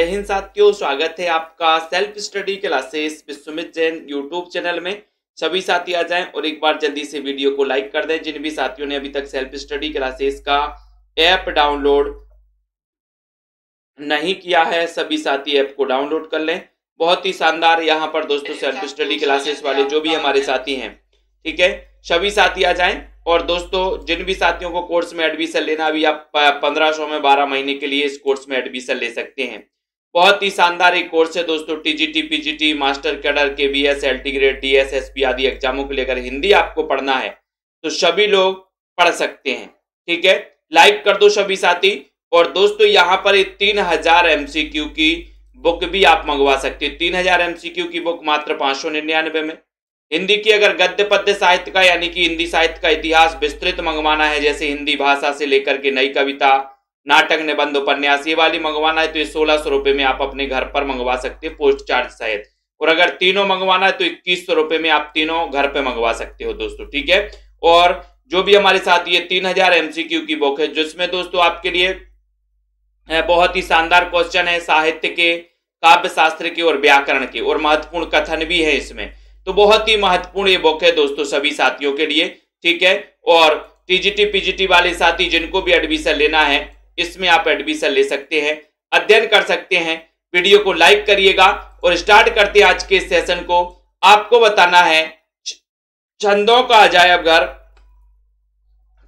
हिंद साथियों, स्वागत है आपका self study classes Vishwamit Jain YouTube channel में। सभी साथी आ जाएं और एक बार जल्दी से वीडियो को लाइक कर दें। जिन भी साथियों ने अभी तक सेल्फ स्टडी क्लासेस का ऐप डाउनलोड नहीं किया है, सभी साथी ऐप को डाउनलोड कर लें। बहुत ही शानदार यहाँ पर दोस्तों सेल्फ स्टडी क्लासेस वाले जो भी हमारे साथी हैं, ठीक है, सभी साथी आ जाएं। और दोस्तों जिन भी साथियों को कोर्स में एडमिशन लेना, अभी आप 1500 में 12 महीने के लिए इस कोर्स में एडमिशन ले सकते हैं। बहुत ही शानदार एक कोर्स है दोस्तों। TGT, PGT, master cadre, KBS, LT grade, DS, SP आदि एग्जामों के लिए अगर हिंदी आपको पढ़ना है तो सभी लोग पढ़ सकते हैं, ठीक है। लाइक कर दो सभी साथी। और दोस्तों यहाँ पर 3000 एमसीक्यू की बुक भी आप मंगवा सकते हैं। 3000 एमसीक्यू की बुक मात्र 599 में। हिंदी की अगर गद्य पद्य साहित्य का यानी कि हिंदी साहित्य का इतिहास विस्तृत मंगवाना है, जैसे हिंदी भाषा से लेकर के नई कविता, नाटक, निबंध, उपन्यास, ये वाली मंगवाना है तो ये 1600 रुपए में आप अपने घर पर मंगवा सकते हैं पोस्ट चार्ज सहित। और अगर तीनों मंगवाना है तो 2100 रुपए में आप तीनों घर पे मंगवा सकते हो दोस्तों, ठीक है। और जो भी हमारे साथ ये 3000 एमसीक्यू की बुक है, जिसमें दोस्तों आपके लिए बहुत ही शानदार क्वेश्चन है साहित्य के, काव्य शास्त्र के और व्याकरण के, और महत्वपूर्ण कथन भी है इसमें। तो बहुत ही महत्वपूर्ण ये बुक है दोस्तों सभी साथियों के लिए, ठीक है। और टीजीटी पीजीटी वाले साथी जिनको भी एडमिशन लेना है, इसमें आप एडमिशन ले सकते हैं, अध्ययन कर सकते हैं। वीडियो को लाइक करिएगा और स्टार्ट करते हैं आज के सेशन को। आपको बताना है छंदों का अजायब घर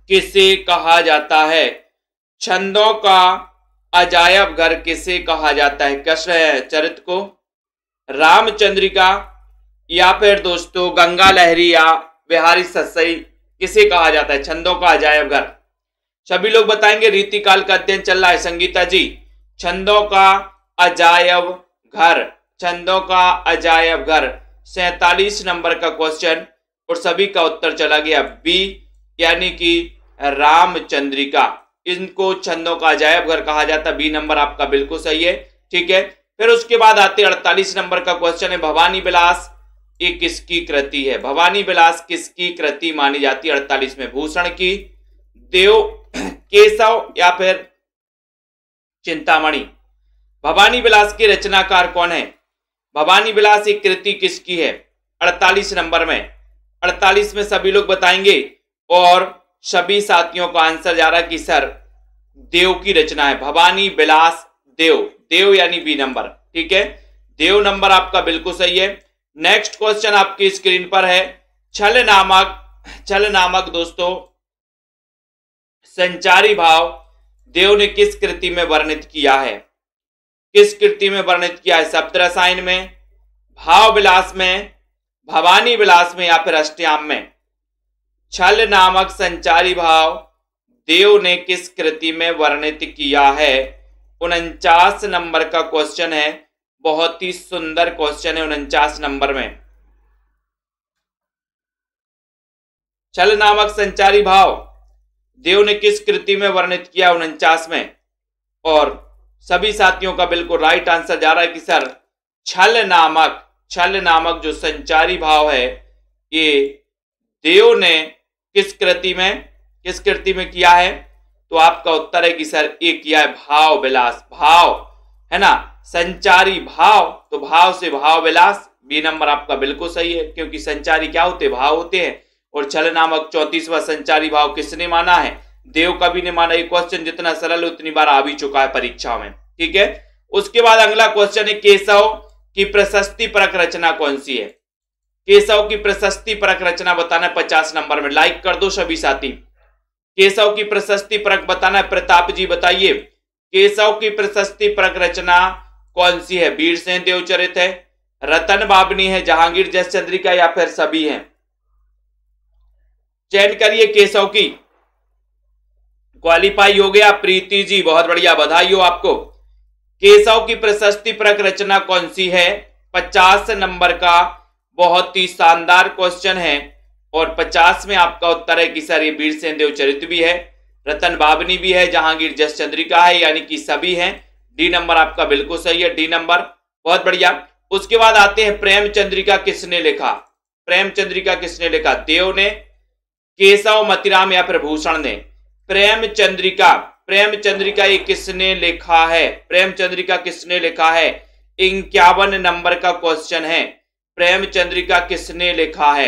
किसे कहा जाता है। छंदों का अजायब घर किसे कहा जाता है? कृष्ण चरित्र को, रामचंद्रिका, या फिर दोस्तों गंगा लहरी या बिहारी सस्सई, किसे कहा जाता है छंदों का अजायब घर? सभी लोग बताएंगे। रीतिकाल का अध्ययन चल रहा है संगीता जी। छंदों का अजायब घर, छंदों का अजायब घर 47 नंबर का क्वेश्चन, और सभी का उत्तर चला गया बी, यानी कि रामचंद्रिका। इनको छंदों का अजायब घर कहा जाता। बी नंबर आपका बिल्कुल सही है, ठीक है। फिर उसके बाद आते 48 नंबर का क्वेश्चन है, भवानी विलास ये किसकी कृति है? भवानी विलास किसकी कृति मानी जाती है? 48 में भूषण की, देव, केशव या फिर चिंतामणि। भवानी विलास के रचनाकार कौन है? भवानी विलास एक कृति किसकी है? 48 नंबर में। 48 में सभी लोग बताएंगे और सभी साथियों का आंसर जा रहा है कि सर देव की रचना है। भवानी विलास देव, देव यानी बी नंबर, ठीक है। देव नंबर आपका बिल्कुल सही है। नेक्स्ट क्वेश्चन आपकी स्क्रीन पर है, छल नामक दोस्तों संचारी भाव देव ने किस कृति में वर्णित किया है? किस कृति में वर्णित किया है? सप्त रसायन में, भाव विलास में, भवानी विलास में या फिर अष्टयाम में? छल नामक संचारी भाव देव ने किस कृति में वर्णित किया है? 49 नंबर का क्वेश्चन है, बहुत ही सुंदर क्वेश्चन है 49 नंबर में। छल नामक संचारी भाव देव ने किस कृति में वर्णित किया 49 में? और सभी साथियों का बिल्कुल राइट आंसर जा रहा है कि सर छल नामक जो संचारी भाव है ये देव ने किस कृति में किया है? तो आपका उत्तर है कि सर ये किया है भाव विलास। भाव है ना, संचारी भाव, तो भाव से भाव विलास। बी नंबर आपका बिल्कुल सही है, क्योंकि संचारी क्या होते? भाव होते हैं। और छल नामक 34वां संचारी भाव किसने माना है? देव कभी ने माना। ये क्वेश्चन जितना सरल उतनी बार आ भी चुका है परीक्षा में, ठीक है। उसके बाद अगला क्वेश्चन है, केशव की प्रशस्ति परक रचना कौन सी है? केशव की प्रशस्ति परक रचना बताना है 50 नंबर में। लाइक कर दो सभी साथी। केशव की प्रशस्ति परक बताना है। प्रताप जी बताइए, केशव की प्रशस्ति परक रचना कौन सी है? वीरसेन देवचरित है, रतन बाबनी है, जहांगीर जस चंद्रिका या फिर सभी हैं? चयन करिए केशव की। क्वालिफाई हो गया प्रीति जी, बहुत बढ़िया, बधाई हो आपको। केशव की प्रशस्ति परक रचना कौन सी है? 50 नंबर का बहुत ही शानदार क्वेश्चन है। और 50 में आपका उत्तर है कि सर ये वीरसेन देवचरित भी है, रतन बाबनी भी है, जहांगीर जस चंद्रिका है, यानी कि सभी हैं। डी नंबर आपका बिल्कुल सही है, डी नंबर, बहुत बढ़िया। उसके बाद आते हैं प्रेमचंद्रिका किसने लिखा? प्रेमचंद्रिका किसने लिखा? देव ने, केशव, मतिराम या फिर भूषण ने? प्रेमचंद्रिका ये किसने लिखा है? प्रेमचंद्रिका किसने लिखा है? 51 नंबर का क्वेश्चन है। प्रेमचंद्रिका किसने लिखा है?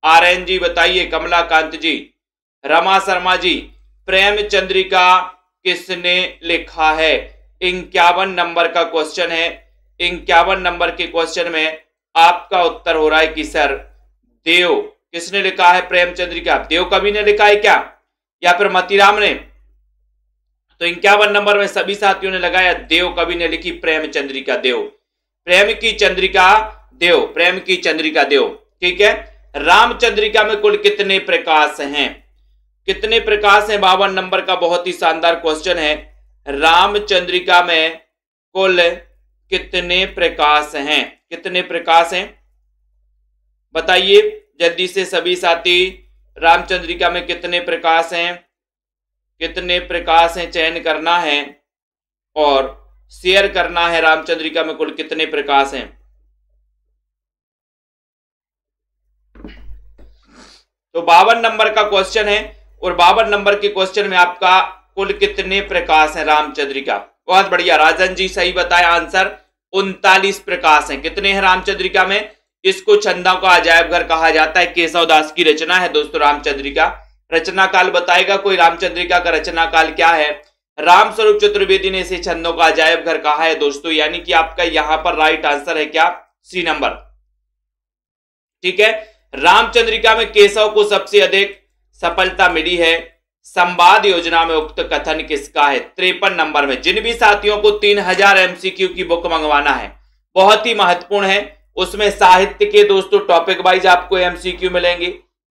आर्यन जी बताइए, कमलाकांत जी, रमा शर्मा जी, प्रेमचंद्रिका किसने लिखा है? 51 नंबर का क्वेश्चन है। 51 नंबर के क्वेश्चन में आपका उत्तर हो रहा है कि सर देव। किसने लिखा है प्रेमचंद्रिका? देव कवि ने लिखा है क्या, या फिर मतीराम ने? तो 51 नंबर में सभी साथियों ने लगाया देव कवि ने लिखी प्रेमचंद्रिका। देव, प्रेम की चंद्रिका देव, प्रेम की चंद्रिका देव। ठीक है। रामचंद्रिका में कुल कितने प्रकाश हैं? कितने प्रकाश हैं? 52 नंबर का बहुत ही शानदार क्वेश्चन है। रामचंद्रिका में कुल कितने प्रकाश हैं? कितने प्रकाश हैं बताइए जल्दी से सभी साथी। रामचंद्रिका में कितने प्रकाश हैं? कितने प्रकाश हैं चयन करना है और शेयर करना है। रामचंद्रिका में कुल कितने प्रकाश हैं? तो 52 नंबर का क्वेश्चन है और 52 नंबर के क्वेश्चन में आपका कुल कितने प्रकाश हैं रामचंद्रिका? बहुत बढ़िया, राजन जी सही बताया आंसर। 39 प्रकाश हैं। कितने हैं रामचंद्रिका में? इसको छंदों का अजायब घर कहा जाता है। केशव दास की रचना है दोस्तों रामचंद्रिका। रचना काल बताएगा कोई रामचंद्रिका का रचना काल क्या है? रामस्वरूप चतुर्वेदी ने इसे छंदों का अजायब घर कहा है दोस्तों। यानी कि आपका यहां पर राइट आंसर है क्या? C number. ठीक है। रामचंद्रिका में केशव को सबसे अधिक सफलता मिली है। संवाद योजना में उक्त कथन किसका है? 53 नंबर में। जिन भी साथियों को 3000 एमसीक्यू की बुक मंगवाना है, बहुत ही महत्वपूर्ण है। उसमें साहित्य के दोस्तों टॉपिक वाइज आपको एमसीक्यू मिलेंगे,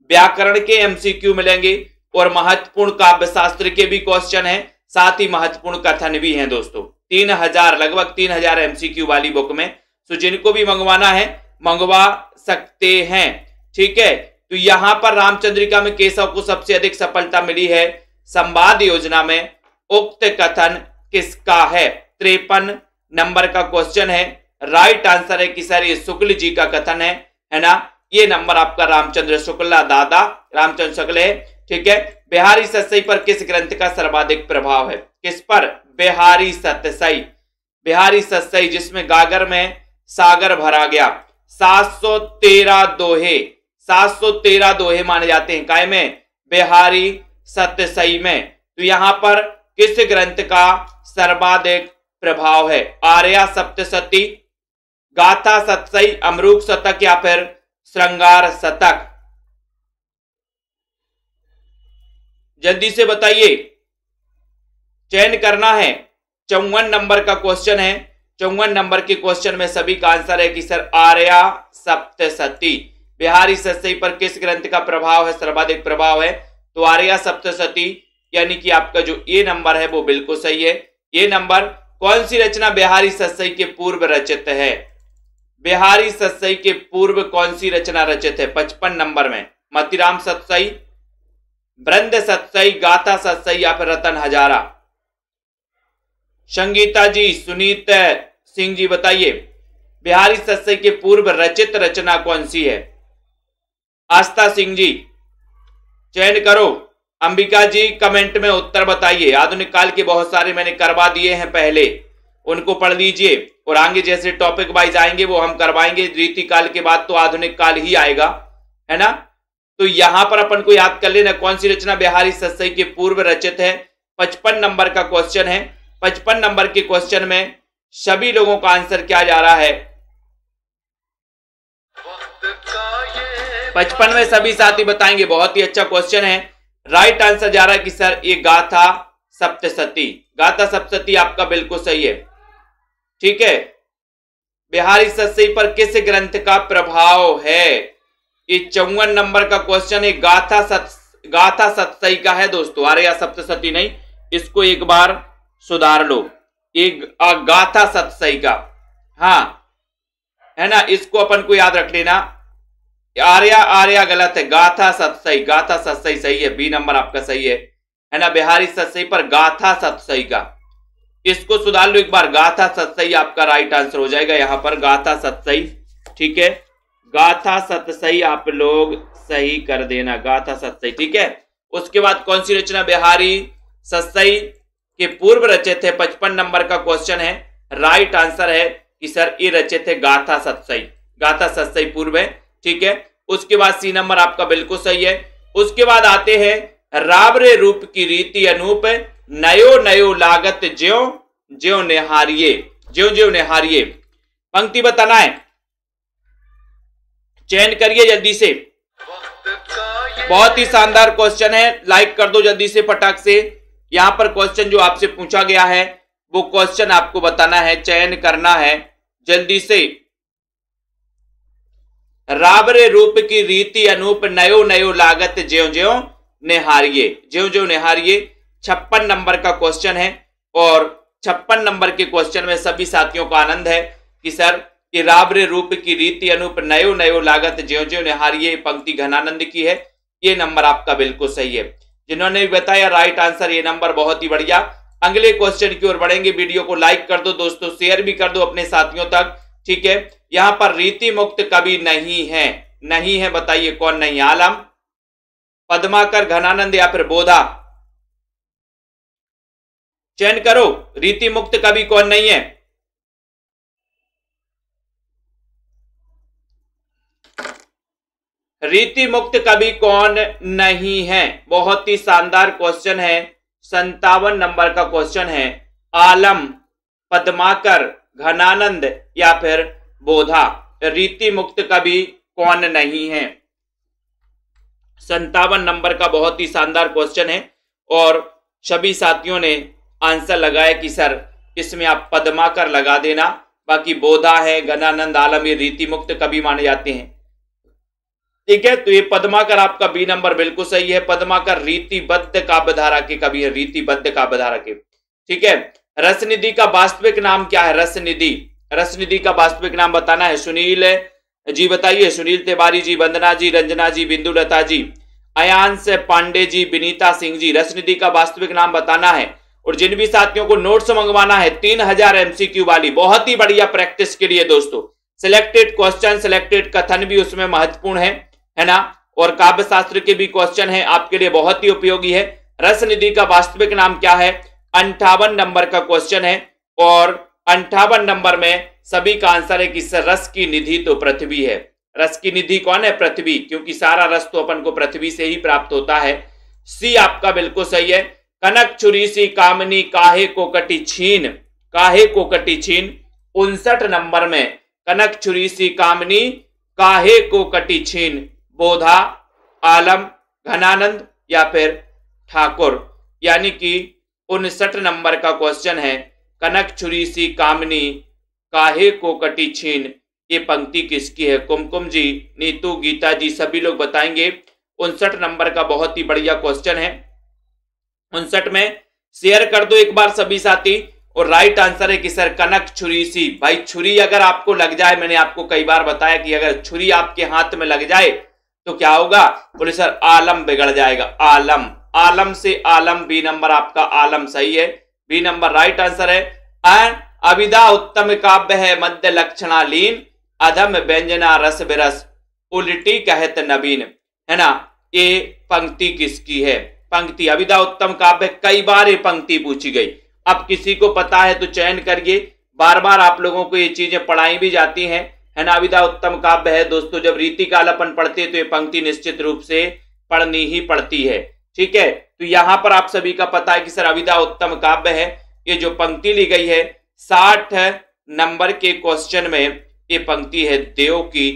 व्याकरण के एमसीक्यू मिलेंगे और महत्वपूर्ण काव्य शास्त्र के भी क्वेश्चन है, साथ ही महत्वपूर्ण कथन भी हैं दोस्तों। 3000 लगभग 3000 एमसीक्यू वाली बुक में। तो जिनको भी मंगवाना है मंगवा सकते हैं। ठीक है। तो यहां पर रामचंद्रिका में केशव को सबसे अधिक सफलता मिली है। संवाद योजना में उक्त कथन किसका है? 53 नंबर का क्वेश्चन है। राइट आंसर है कि सर ये शुक्ल जी का कथन है ना। ये नंबर आपका रामचंद्र शुक्ला दादा रामचंद्र शुक्ल है। ठीक है। बिहारी सतसई पर किस ग्रंथ का सर्वाधिक प्रभाव है? किस पर? बिहारी सतसई। बिहारी सतसई जिसमें गागर में सागर भरा गया। 713 दोहे, 713 दोहे माने जाते हैं काय में? बिहारी सतसई में। तो यहां पर किस ग्रंथ का सर्वाधिक प्रभाव है? आर्या सप्तशती, गाथा सतसई, अमरूक शतक या फिर श्रृंगार शतक? जल्दी से बताइए, चयन करना है। 54 नंबर का क्वेश्चन है। 54 नंबर के क्वेश्चन में सभी का आंसर है कि सर आर्या सप्तशती। बिहारी सतसई पर किस ग्रंथ का प्रभाव है, सर्वाधिक प्रभाव है? तो आर्या सप्तशती। यानी कि आपका जो ये नंबर है वो बिल्कुल सही है। ये नंबर कौन सी रचना बिहारी सतसई के पूर्व रचित है? बिहारी सतसई के पूर्व कौन सी रचना रचित है? 55 नंबर में। मतीराम सतसई, वृंद सतसई, गाथा सतसई या फिर रतन हजारा? संगीता जी, सुनीत सिंह जी बताइए बिहारी सतसई के पूर्व रचित रचना कौन सी है? आस्था सिंह जी चयन करो। अंबिका जी कमेंट में उत्तर बताइए। आधुनिक काल के बहुत सारे मैंने करवा दिए हैं पहले, उनको पढ़ लीजिए और आगे जैसे टॉपिक वाइज आएंगे वो हम करवाएंगे। रीति काल के बाद तो आधुनिक काल ही आएगा, है ना। तो यहां पर अपन को याद कर लेना कौन सी रचना बिहारी सतसई के पूर्व रचित है। 55 नंबर का क्वेश्चन है। 55 नंबर के क्वेश्चन में सभी लोगों का आंसर क्या जा रहा है? 55 में सभी साथी बताएंगे। बहुत ही अच्छा क्वेश्चन है। राइट आंसर जा रहा है कि सर ये गाथा सप्तशती। गाथा सप्तशती आपका बिल्कुल सही है। ठीक है। बिहारी सतसई पर किस ग्रंथ का प्रभाव है? ये 54 नंबर का क्वेश्चन है। गाथा सतसई का है दोस्तों, आर्या सप्तशती नहीं। इसको एक बार सुधार लो। एक गाथा सतसई का, हाँ है ना। इसको अपन को याद रख लेना। आर्या गलत है, गाथा सतसई। गाथा सतसई सही है। बी नंबर आपका सही है ना। बिहारी सतसई पर गाथा सतसई का, इसको सुधार लो एक बार। गाथा सतसई आपका राइट आंसर हो जाएगा यहां पर, गाथा सतसई। ठीक है। गाथा सतसई आप लोग सही कर देना, गाथा सतसई। ठीक है। उसके बाद कौन सी रचना बिहारी सत्सई के पूर्व रचे थे। 55 नंबर का क्वेश्चन है। राइट आंसर है कि सर ये रचे थे गाथा सत्सई। गाथा सत्सई पूर्व है, ठीक है। उसके बाद सी नंबर आपका बिल्कुल सही है। उसके बाद आते हैं रावरे रूप की रीति अनूप नयो नयो लागत ज्यो ज्यो निहारिये, ज्यो ज्यो निहारिये। पंक्ति बताना है, चयन करिए जल्दी से। बहुत ही शानदार क्वेश्चन है, लाइक कर दो जल्दी से फटाक से। यहां पर क्वेश्चन जो आपसे पूछा गया है वो क्वेश्चन आपको बताना है, चयन करना है जल्दी से। रावरे रूप की रीति अनूप नयो नयो लागत ज्यो ज्यो निहारिये, ज्यो ज्यो निहारिये। 56 नंबर का क्वेश्चन है और 56 नंबर के क्वेश्चन में सभी साथियों का आनंद है कि सर ये रावरे रूप की रीति अनूप नयो नयो लागत ज्यो ज्यो निहारिये पंक्ति घनानंद की है। ये नंबर आपका बिल्कुल सही है। जिन्होंने बताया राइट आंसर ये नंबर, बहुत ही बढ़िया। अगले क्वेश्चन की ओर बढ़ेंगे। वीडियो को लाइक कर दो दोस्तों, शेयर भी कर दो अपने साथियों तक, ठीक है। यहां पर रीति मुक्त कवि नहीं है, नहीं है, बताइए कौन नहीं है? आलम, पद्माकर, घनानंद या फिर बोधा? चयन करो, रीति मुक्त कवि कौन नहीं है? रीति मुक्त कवि कौन नहीं है? बहुत ही शानदार क्वेश्चन है। 57 नंबर का क्वेश्चन है। आलम, पद्माकर, घनानंद या फिर बोधा? रीति मुक्त कवि कौन नहीं है? 57 नंबर का बहुत ही शानदार क्वेश्चन है और सभी साथियों ने आंसर लगाया कि सर इसमें आप पद्माकर लगा देना, बाकी बोधा है, घनानंद, आलम ये रीति मुक्त कवि माने जाते हैं, ठीक है। तो ये पद्माकर आपका बी नंबर बिल्कुल सही है। पद्माकर रीतिबद्ध काव्यधारा के कवि है, रीतिबद्ध काव्यधारा के, ठीक है। रसनिधि का वास्तविक नाम क्या है? रसनिधि, रसनिधि का वास्तविक नाम बताना है। सुनील जी बताइए, सुनील तिवारी जी, वंदना जी, रंजना जी, बिंदुलता जी, अयांश पांडे जी, विनीता सिंह जी, रसनिधि का वास्तविक नाम बताना है। और जिन भी साथियों को नोट्स मंगवाना है 3000 MCQ वाली, बहुत ही बढ़िया प्रैक्टिस के लिए दोस्तों, सिलेक्टेड क्वेश्चन, सिलेक्टेड कथन भी उसमें महत्वपूर्ण है ना, और काव्य शास्त्र के भी क्वेश्चन है, आपके लिए बहुत ही उपयोगी है। रसनिधि का वास्तविक नाम क्या है? 58 नंबर का क्वेश्चन है और 58 नंबर में सभी का आंसर है कि रस की निधि तो पृथ्वी है। रस की निधि कौन है? पृथ्वी, क्योंकि सारा रस तो अपन को पृथ्वी से ही प्राप्त होता है। सी आपका बिल्कुल सही है। कनक छुरी सी कामनी काहे को कटी छीन, काहे को कटी छीन। 59 नंबर में कनक छुरी सी कामनी काहे को कटी छीन, बोधा, आलम, घनानंद या फिर ठाकुर? यानी कि 59 नंबर का क्वेश्चन है, कनक छुरी सी कामनी काहे को कटी छीन, ये पंक्ति किसकी है? कुमकुम जी, नीतू, गीता जी, सभी लोग बताएंगे। 59 नंबर का बहुत ही बढ़िया क्वेश्चन है। 59 में शेयर कर दो एक बार सभी साथी। और राइट आंसर है कि सर कनक छुरी सी। भाई छुरी अगर आपको लग जाए, मैंने आपको कई बार बताया कि अगर छुरी आपके हाथ में लग जाए तो क्या होगा? बोले सर आलम बिगड़ जाएगा। आलम, आलम से आलम, बी नंबर आपका आलम सही है। बी नंबर राइट आंसर है। अविदा उत्तम काव्य है मध्य लक्षणालीन, अधम व्यंजना रस बिरस उल्टी कहत नवीन, है ना। ये पंक्ति किसकी है? पंक्ति अविदा उत्तम काव्य, कई बार ये पंक्ति पूछी गई। अब किसी को पता है तो चयन करिए, बार बार आप लोगों को ये चीजें पढ़ाई भी जाती हैं, है ना। अविदा उत्तम काव्य है दोस्तों, जब रीतिकाल अपन पढ़ते हैं तो ये पंक्ति निश्चित रूप से पढ़नी ही पड़ती है, ठीक है। तो यहां पर आप सभी का पता है कि सर अविदा उत्तम काव्य है। ये जो पंक्ति ली गई है 60 नंबर के क्वेश्चन में ये पंक्ति है देव की।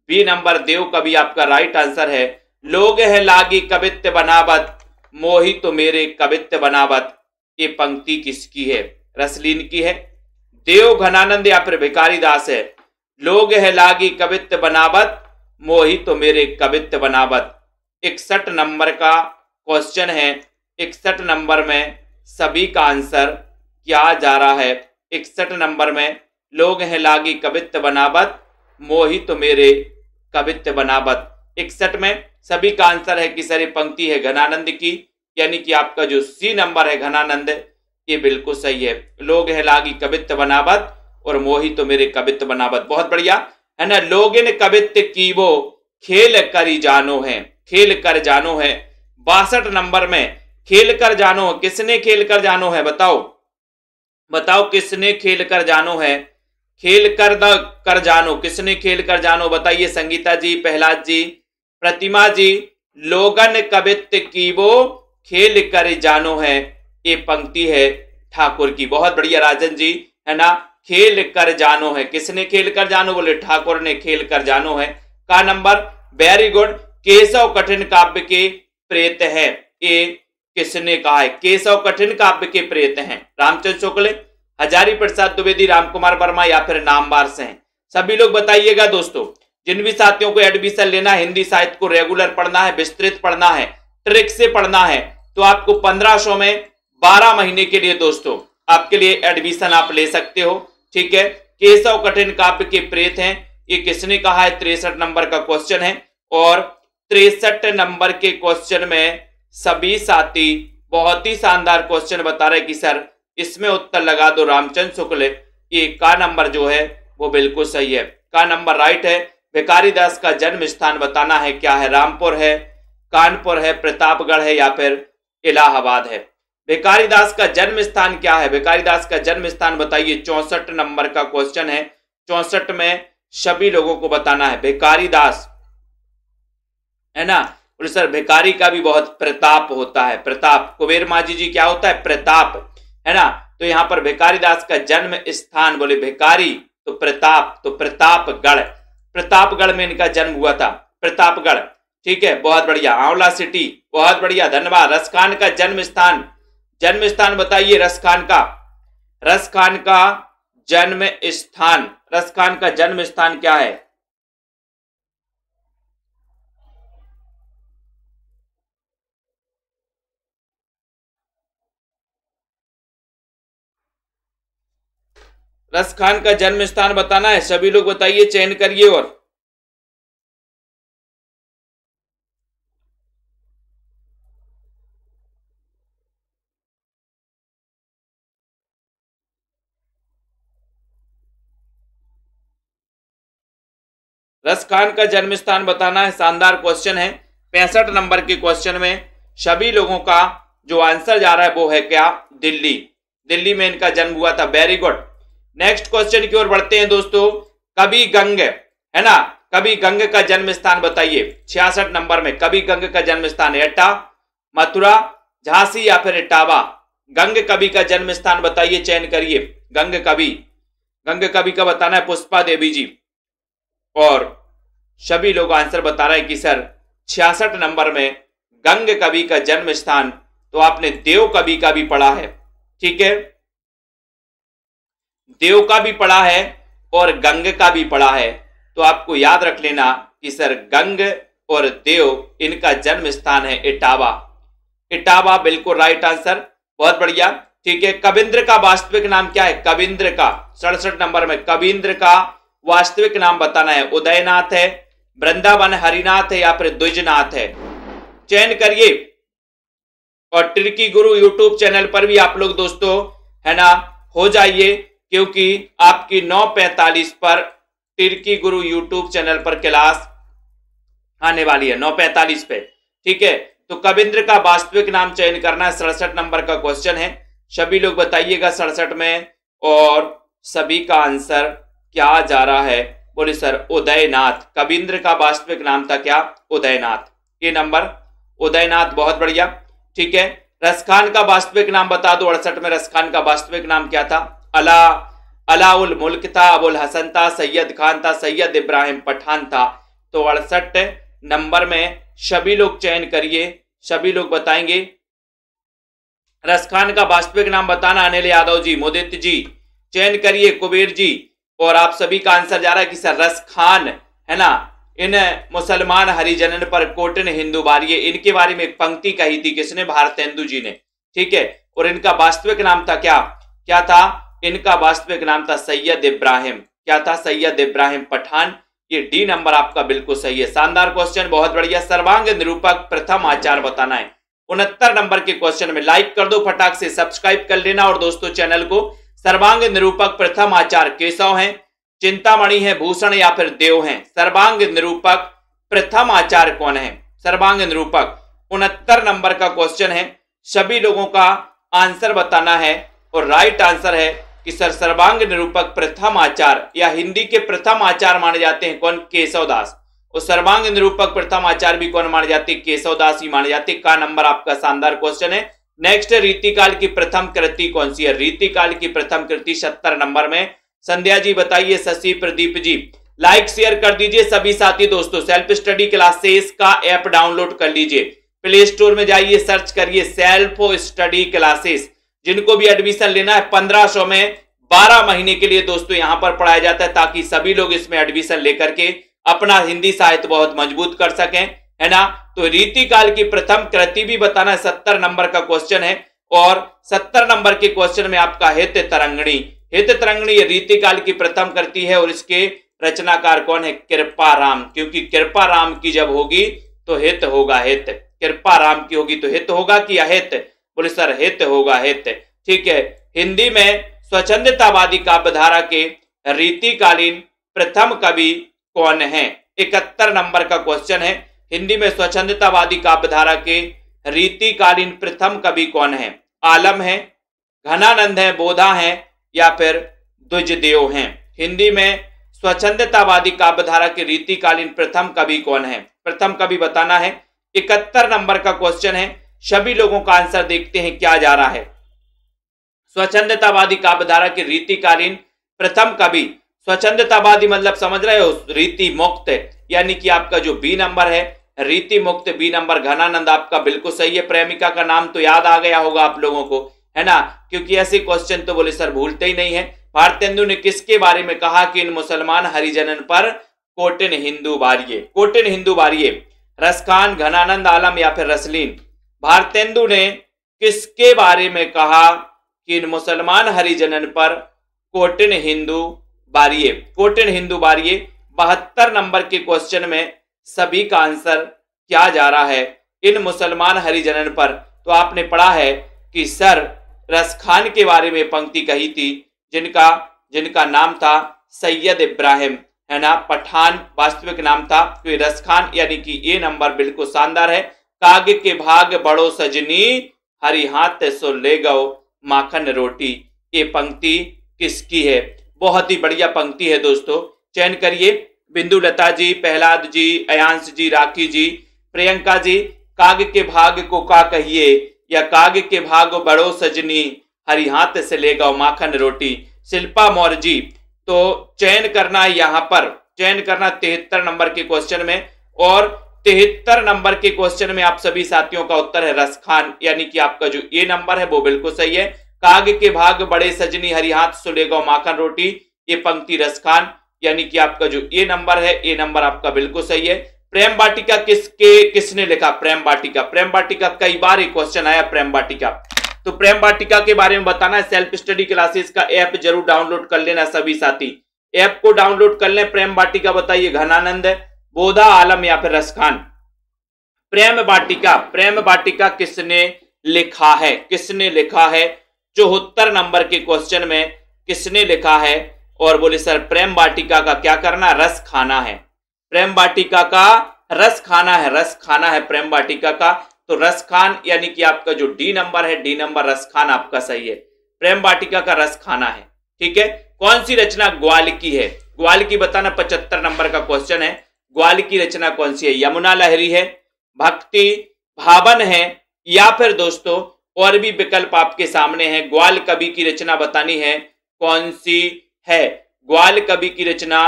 बी नंबर देव का भी आपका राइट आंसर है। लोग है लागी कवित्व बनावत, मोहि तो मेरे कवित्व बनावत, ये पंक्ति किसकी है? रसलीन की है। देव, घनानंद या फिर भिखारी दास है। लोग है लागी कवित्व बनावत, मोहि तो मेरे कवित्व बनावत। 61 नंबर का क्वेश्चन है। 61 नंबर में सभी का आंसर क्या जा रहा है? 61 नंबर में लोग हैं लागी कवित्व बनावत, मोहि तो मेरे कवित्व बनावत। 61 में सभी का आंसर है कि सर ये पंक्ति है घनानंद की, यानी कि आपका जो सी नंबर है घनानंद, ये बिल्कुल सही है। लोग है लागी कवित्व बनावत और मोहि तो मेरे कवित्व बनावत, बहुत बढ़िया, है ना। लोगिन कवित्व की वो खेल करी जानो है, खेल कर जानो है। 62 नंबर में खेल कर जानो, किसने खेल कर जानो है, बताओ बताओ किसने खेल कर जानो है, खेल कर जानो, किसने खेल कर जानो, बताइए। संगीता जी, प्रहलाद जी, प्रतिमा जी, लोगन कवित की वो खेल कर जानो है, ये पंक्ति है ठाकुर की। बहुत बढ़िया राजन जी, है ना, खेल कर जानो है, किसने खेल कर जानो, बोले ठाकुर ने खेल कर जानो है। का नंबर, वेरी गुड। केशव कठिन काव्य के प्रेत है, ये किसने कहा है, केशव कठिन काव्य के प्रेत हैं, रामचंद्र शुक्ल, हजारी प्रसाद द्विवेदी, रामकुमार वर्मा या फिर नामवार से हैं। सभी लोग बताइएगा दोस्तों। जिन भी साथियों को एडमिशन लेना है, हिंदी साहित्य को रेगुलर पढ़ना है, विस्तृत पढ़ना है, ट्रिक से पढ़ना है, तो आपको 1500 में 12 महीने के लिए दोस्तों आपके लिए एडमिशन आप ले सकते हो। ठीक है, केशव कठिन काव्य के प्रेत हैं, ये किसने कहा है, 63 नंबर का क्वेश्चन है। और 63 नंबर के क्वेश्चन में सभी साथी बहुत ही शानदार क्वेश्चन बता रहे कि सर इसमें उत्तर लगा दो रामचंद्र शुक्ल, ये का नंबर जो है वो बिल्कुल सही है, का नंबर राइट है। भिखारी दास का जन्म स्थान बताना है, क्या है, रामपुर है, कानपुर है, प्रतापगढ़ है या फिर इलाहाबाद है। भिखारी दास का जन्म स्थान क्या है, भिखारी दास का जन्म स्थान बताइए। 64 नंबर का क्वेश्चन है, 64 में सभी लोगों को बताना है। भिखारी दास, है ना, और सर भिखारी का भी बहुत प्रताप होता है, प्रताप, कुबेर माझी जी क्या होता है, प्रताप, है ना। तो यहां पर भिखारी दास का जन्म स्थान, बोले भिखारी तो प्रताप, तो प्रतापगढ़, प्रतापगढ़ में इनका जन्म हुआ था, प्रतापगढ़। ठीक है, बहुत बढ़िया। आंवला सिटी, बहुत बढ़िया, धन्यवाद। रसखान का जन्म स्थान, जन्म स्थान बताइए, रसखान का, रसखान का जन्म स्थान, रसखान का जन्म स्थान क्या है, रसखान का जन्म स्थान बताना है, सभी लोग बताइए, चयन करिए। और रसखान का जन्म स्थान बताना है, शानदार क्वेश्चन है। 65 नंबर के क्वेश्चन में सभी लोगों का जो आंसर जा रहा है वो है क्या, दिल्ली, दिल्ली में इनका जन्म हुआ था। Very good. नेक्स्ट क्वेश्चन की ओर बढ़ते हैं दोस्तों। कवि गंग, है ना, कवि गंग का जन्म स्थान बताइए। 66 नंबर में कवि गंग का जन्म स्थान एटा, मथुरा, झांसी या फिर इटावा। गंग कवि का जन्म स्थान बताइए, चयन करिए। गंग कवि, गंग कवि का बताना है पुष्पा देवी जी। और सभी लोग आंसर बता रहे हैं कि सर 66 नंबर में गंग कवि का जन्म स्थान, तो आपने देव कवि का भी पढ़ा है। ठीक है, देव का भी पढ़ा है और गंग का भी पढ़ा है, तो आपको याद रख लेना कि सर गंग और देव इनका जन्म स्थान है इटावा, इटावा बिल्कुल राइट आंसर, बहुत बढ़िया। ठीक है, कविंद्र का वास्तविक नाम क्या है, कविंद्र का 67 नंबर में कविंद्र का वास्तविक नाम बताना है। उदयनाथ है, वृंदावन हरिनाथ है या फिर द्विजनाथ है, चयन करिए। और ट्रिकी गुरु यूट्यूब चैनल पर भी आप लोग दोस्तों, है ना, हो जाइए, क्योंकि आपकी 9:45 पर ट्रिकी गुरु यूट्यूब चैनल पर क्लास आने वाली है, 9:45 पे। ठीक है, तो कविंद्र का वास्तविक नाम चयन करना है। 67 नंबर का क्वेश्चन है, सभी लोग बताइएगा 67 में। और सभी का आंसर क्या जा रहा है, बोले सर उदयनाथ, कविंद्र का वास्तविक नाम था क्या, उदयनाथ, ये नंबर उदयनाथ, बहुत बढ़िया। ठीक है, रसखान का वास्तविक नाम बता दो। 68 में रसखान का वास्तविक नाम क्या था, अलाउल मुल्क था, अबुल हसन था, सैयद खान था, सैयद इब्राहिम पठान था। तो 68 नंबर में सभी लोग चयन करिए, सभी लोग बताएंगे। रसखान का वास्तविक नाम बताना, अनिल यादव जी, मुदित जी, चयन करिए, कुबेर जी। और आप सभी का आंसर जा रहा है कि सर रसखान, है ना, इन मुसलमान हरिजनन पर कोटन हिंदू बारिये, इनके बारे में एक पंक्ति कही थी, किसने, भारतेंदु जी ने। ठीक है, और इनका वास्तविक नाम था क्या, क्या था, इनका वास्तविक नाम था सैयद इब्राहिम, क्या था, सैयद इब्राहिम पठान। ये डी नंबर आपका बिल्कुल सही है, शानदार क्वेश्चन, बहुत बढ़िया। सर्वांग निरूपक प्रथम आचार बताना है। 69 नंबर के क्वेश्चन में लाइक कर दो फटाक से, सब्सक्राइब कर लेना। और दोस्तों चैनल को, सर्वांग निरूपक प्रथम आचार केशव हैं, चिंतामणि है, भूषण या फिर देव हैं। सर्वांग निरूपक प्रथम आचार्य कौन है, सर्वांग निरूपक। 69 नंबर का क्वेश्चन है, सभी लोगों का आंसर बताना है और राइट आंसर है कि सर सर्वांग निरूपक प्रथम आचार्य या हिंदी के प्रथम आचार्य माने जाते हैं कौन? केशवदास। और सर्वांग निरूपक प्रथम आचार्य भी कौन माने जाते? केशवदास ही माने जाते। का नंबर आपका शानदार क्वेश्चन है। नेक्स्ट, रीतिकाल की प्रथम कृति कौन सी है? रीतिकाल की प्रथम कृति 70 नंबर में। संध्या जी बताइए, शशि प्रदीप जी। लाइक शेयर कर दीजिए सभी साथी दोस्तों। सेल्फ स्टडी क्लासेस का ऐप डाउनलोड कर लीजिए, प्ले स्टोर में जाइए, सर्च करिए सेल्फ स्टडी क्लासेस। जिनको भी एडमिशन लेना है 1500 में 12 महीने के लिए दोस्तों यहां पर पढ़ाया जाता है, ताकि सभी लोग इसमें एडमिशन लेकर के अपना हिंदी साहित्य बहुत मजबूत कर सकें, है ना। तो रीतिकाल की प्रथम कृति भी बताना है, 70 नंबर का क्वेश्चन है। और 70 नंबर के क्वेश्चन में आपका हित तरंगिणी, हित तरंगिणी रीतिकाल की प्रथम कृति है और इसके रचनाकार कौन है? कृपाराम। क्योंकि कृपाराम की जब होगी तो हित होगा हित, कृपाराम की होगी तो हित होगा कि अहित? बोले सर हित होगा हित। ठीक है। हिंदी में स्वच्छंदतावादी काव्यधारा के रीतिकालीन प्रथम कवि कौन है? 71 नंबर का क्वेश्चन है। हिंदी में स्वच्छंदतावादी काव्यधारा के रीतिकालीन प्रथम कवि कौन है? आलम है, घनानंद है, बोधा है या फिर द्विजदेव हैं? हिंदी में स्वच्छंदतावादी काव्यधारा के रीतिकालीन प्रथम कवि कौन है? प्रथम कवि बताना है। 71 नंबर का क्वेश्चन है। सभी लोगों का आंसर देखते हैं क्या जा रहा है। स्वच्छंदतावादी काव्यधारा के रीतिकालीन प्रथम कवि, स्वच्छंदतावादी मतलब समझ रहे हो? रीति मुक्त, यानी कि आपका जो बी नंबर है रीति मुक्त, बी नंबर घनानंद आपका बिल्कुल सही है। प्रेमिका का नाम तो याद आ गया होगा आप लोगों को, है ना, क्योंकि ऐसे क्वेश्चन तो बोले सर भूलते ही नहीं है। भारतेंदु ने किसके बारे में कहा कि इन मुसलमान हरिजनन पर कोटिन हिंदू बारिये? कोटिन हिंदू बारिये, रसखान, घनानंद, आलम या फिर रसलीन? भारतेंदु ने किसके बारे में कहा कि इन मुसलमान हरिजनन पर कोटिन हिंदू बारिये? कोटिन हिंदू बारिये। 72 नंबर के क्वेश्चन में सभी का आंसर क्या जा रहा है? इन मुसलमान हरिजनन पर। तो आपने पढ़ा है कि सर रसखान के बारे में पंक्ति कही थी, जिनका नाम था सैयद इब्राहिम, है ना, पठान वास्तविक नाम था। तो रसखान यानी कि ये नंबर बिल्कुल शानदार है। काग के भाग बड़ो सजनी, हरि हाथ सो ले गो माखन रोटी। ये पंक्ति किसकी है? बहुत ही बढ़िया पंक्ति है दोस्तों, चयन करिए। बिंदु लता जी, प्रहलाद जी, अयांश जी, राखी जी, प्रियंका जी। काग के भाग को का कहिए या काग के भाग बड़ो सजनी, हरि हाथ से ले गो माखन रोटी। शिल्पा मौर्य जी, तो चयन करना है यहां पर, चयन करना 73 नंबर के क्वेश्चन में। और 73 नंबर के क्वेश्चन में आप सभी साथियों का उत्तर है रसखान, यानी कि आपका जो ये नंबर है वो बिल्कुल सही है। काग के भाग बड़े सजनी, हरि हाथ सुलेगा माखन रोटी, ये पंक्ति रसखान, यानी कि आपका जो ये नंबर है ये नंबर आपका बिल्कुल सही है। प्रेम वाटिका किसने लिखा? प्रेम वाटिका, प्रेम वाटिका कई बार एक क्वेश्चन आया प्रेम वाटिका। तो प्रेम वाटिका के बारे में बताना है। सेल्फ स्टडी क्लासेस का ऐप जरूर डाउनलोड कर लेना सभी साथी, ऐप को डाउनलोड कर लें। प्रेम वाटिका बताइए घनानंद, बोधा, आलम या फिर रसखान? प्रेम वाटिका, प्रेम वाटिका किसने लिखा है? किसने लिखा है? 74 नंबर के क्वेश्चन में किसने लिखा है? और बोले सर प्रेम वाटिका का क्या करना? रस खाना है। प्रेम वाटिका का रस खाना है, रस खाना है प्रेम वाटिका का। तो रसखान यानी कि आपका जो डी नंबर है, डी नंबर रसखान आपका सही है। प्रेम वाटिका का रस खाना है। ठीक है। कौन सी रचना ग्वाल की है? ग्वाल की बताना, 75 नंबर का क्वेश्चन है। ग्वाल की रचना कौन सी है? यमुना लहरी है, भक्ति भावन है या फिर दोस्तों और भी विकल्प आपके सामने है। ग्वाल कवि की रचना बतानी है कौन सी है? ग्वाल कवि की रचना